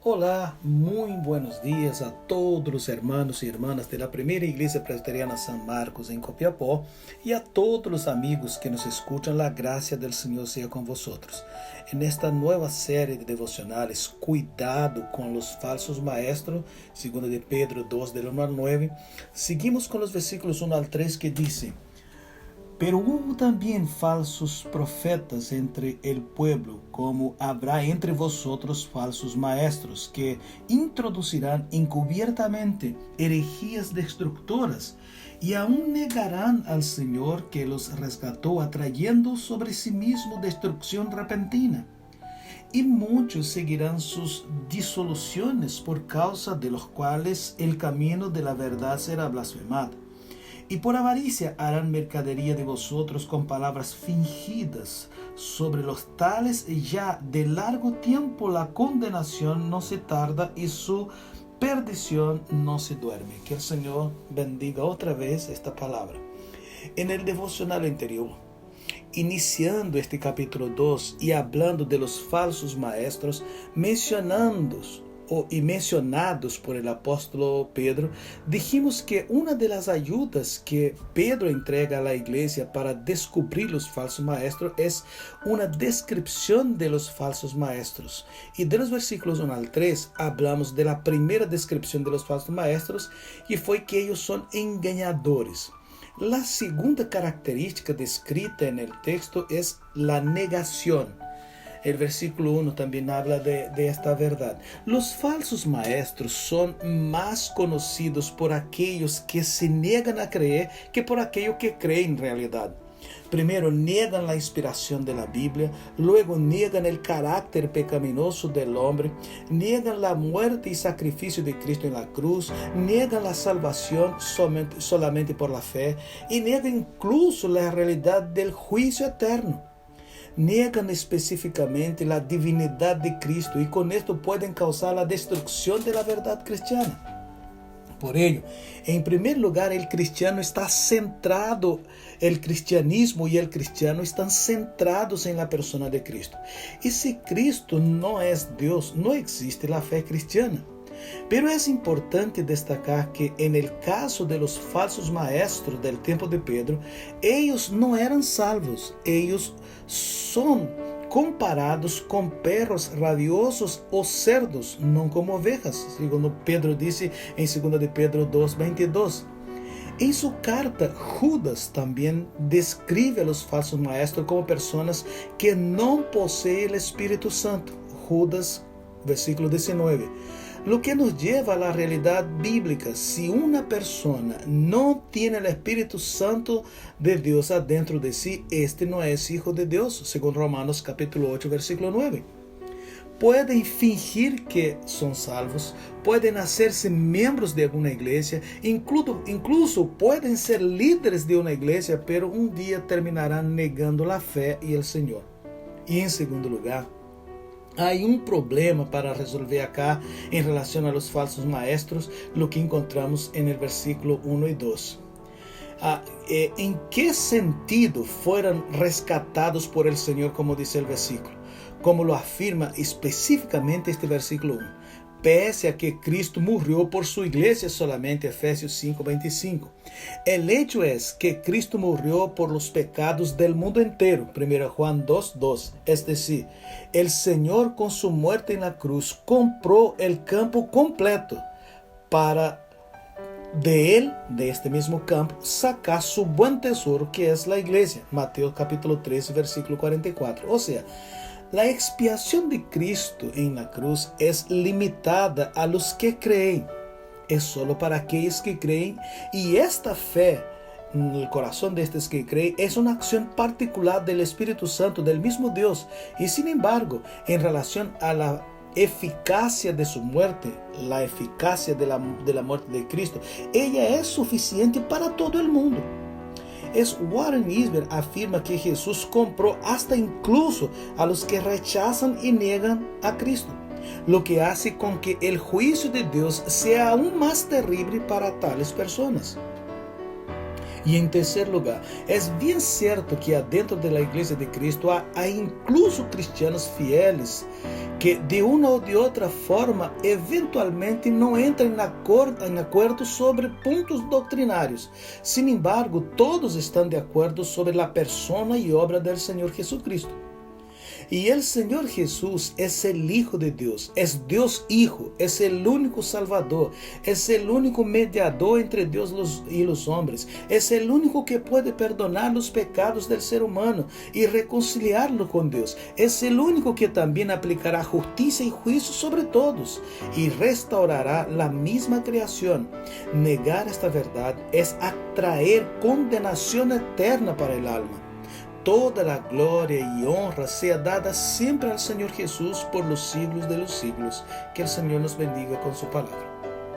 Olá, muito buenos dias a todos os hermanos e hermanas da Primeira Igreja Presbiteriana San Marcos em Copiapó e a todos os amigos que nos escutam, a graça do Senhor seja com vosotros. En esta nova série de devocionales, Cuidado com os falsos maestros, 2 de Pedro 2, del 1 al 9, seguimos com os versículos 1 al 3 que dizem: Pero hubo también falsos profetas entre el pueblo, como habrá entre vosotros falsos maestros, que introducirán encubiertamente herejías destructoras, y aún negarán al Señor que los rescató, atrayendo sobre sí mismo destrucción repentina. Y muchos seguirán sus disoluciones, por causa de los cuales el camino de la verdad será blasfemado. Y por avaricia harán mercadería de vosotros con palabras fingidas. Sobre los tales ya de largo tiempo la condenación no se tarda y su perdición no se duerme. Que el Señor bendiga otra vez esta palabra. En el devocional anterior, iniciando este capítulo 2 y hablando de los falsos maestros, mencionados por el apóstolo Pedro, dijimos que una de las ayudas que Pedro entrega a la iglesia para descubrir los falsos maestros es una descripción de los falsos maestros. Y de los versículos 1 al 3 hablamos de la primera descripción de los falsos maestros, y fue que ellos son engañadores. La segunda característica descrita en el texto es la negación. El versículo 1 también habla de esta verdad. Los falsos maestros son más conocidos por aquellos que se niegan a creer que por aquellos que creen en realidad. Primero niegan la inspiración de la Biblia, luego niegan el carácter pecaminoso del hombre, niegan la muerte y sacrificio de Cristo en la cruz, niegan la salvación solamente por la fe y niegan incluso la realidad del juicio eterno. Niegan específicamente la divinidad de Cristo y con esto pueden causar la destrucción de la verdad cristiana. Por ello, en primer lugar, el cristianismo y el cristiano están centrados en la persona de Cristo. Y si Cristo no es Dios, no existe la fe cristiana. Pero es importante destacar que en el caso de los falsos maestros del tiempo de Pedro, ellos no eran salvos, ellos son comparados con perros rabiosos o cerdos, no como ovejas, segundo Pedro dice en 2 de Pedro 2:22. En su carta, Judas también describe a los falsos maestros como personas que no poseen el Espíritu Santo. Judas, versículo 19. Lo que nos lleva a la realidad bíblica: si una persona no tiene el Espíritu Santo de Dios adentro de sí, este no es hijo de Dios, según Romanos capítulo 8, versículo 9. Pueden fingir que son salvos, pueden hacerse miembros de alguna iglesia, incluso pueden ser líderes de una iglesia, pero un día terminarán negando la fe y el Señor. Y en segundo lugar, hay un problema para resolver acá en relación a los falsos maestros, lo que encontramos en el versículo 1 y 2. ¿En qué sentido fueron rescatados por el Señor, como dice el versículo? Como lo afirma específicamente este versículo 1. Pese a que Cristo murió por su iglesia solamente, Efesios 5:25. El hecho es que Cristo murió por los pecados del mundo entero, 1 Juan 2:2. Es decir, el Señor con su muerte en la cruz compró el campo completo para de este mismo campo, sacar su buen tesoro, que es la iglesia. Mateo capítulo 13, versículo 44. O sea, la expiación de Cristo en la cruz es limitada a los que creen. Es solo para aquellos que creen, y esta fe en el corazón de estos que creen es una acción particular del Espíritu Santo, del mismo Dios. Y sin embargo, en relación a la eficacia de su muerte, la eficacia de la muerte de Cristo, ella es suficiente para todo el mundo. Warren Wiersbe afirma que Jesús compró hasta incluso a los que rechazan y niegan a Cristo, lo que hace con que el juicio de Dios sea aún más terrible para tales personas. Y en tercer lugar, es bien cierto que adentro de la iglesia de Cristo hay incluso cristianos fieles que de una o de otra forma eventualmente no entran en acuerdo sobre puntos doctrinarios. Sin embargo, todos están de acuerdo sobre la persona y obra del Señor Jesucristo. Y el Señor Jesús es el Hijo de Dios, es Dios Hijo, es el único Salvador, es el único mediador entre Dios y los hombres, es el único que puede perdonar los pecados del ser humano y reconciliarlo con Dios, es el único que también aplicará justicia y juicio sobre todos y restaurará la misma creación. Negar esta verdad es atraer condenación eterna para el alma. Toda la gloria y honra sea dada siempre al Señor Jesús por los siglos de los siglos. Que el Señor nos bendiga con su palabra.